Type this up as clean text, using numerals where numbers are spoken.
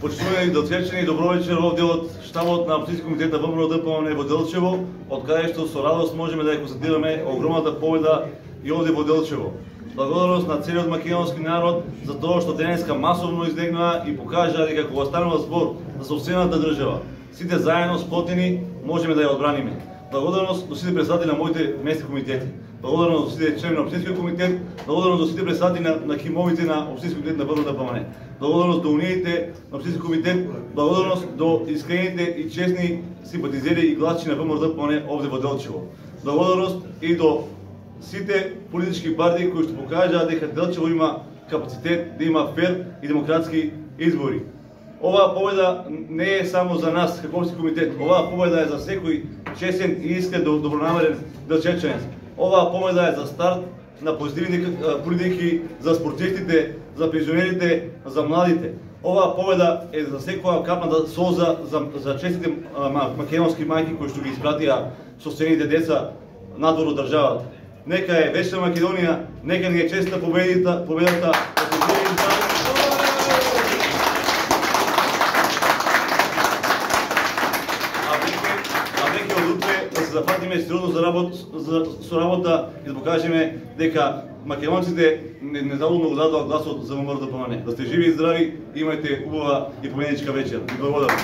Почитувани дотечени добро вечер овде од штабот на Општински комитет на ВМРО ДПМН во Делчево, од каде што со радост можеме да ја констатираме огромната победа и овде во Делчево. Благодарност на целиот македонски народ за тоа што денеска масовно излегнаа и покажаа дека кога станува збор за сопствената држава, сите заедно сплотени можеме да ја одбраниме. Благодарност до сите председатели на моите местни комитети. Благодарност до сите члени на Општинскиот комитет, благодарност до сите председатели на кимовите на Општински комитет на ВМРО ДПМН. Благодарност до униите на Општински комитет, благодарност до искрените и честни симпатизери и гласчи на ВМРО ДПМН овде во Делчево. Благодарност и до сите политички партии кои што покажаа дека Делчево има капацитет да има фер и демократски избори. Оваа победа не е само за нас како Општински комитет, оваа победа е за секој честен и искрен добронамерен делчевчанец. Оваа победа е за старт на позитивни политики за спортистите, за пензионерите, за младите. Оваа победа е за секоја капната солза за честите македонски мајки кои што ги испратија собствените деца надвор од државата. Нека е вечна Македонија, нека ни е честна победата. Да се зафатиме сериозно со работа и да покажеме дека македонците недоволно го дадоа гласот за ВМРО ДПМН. Да сте живи и здрави, имајте убава и победничка вечер. Благодарам.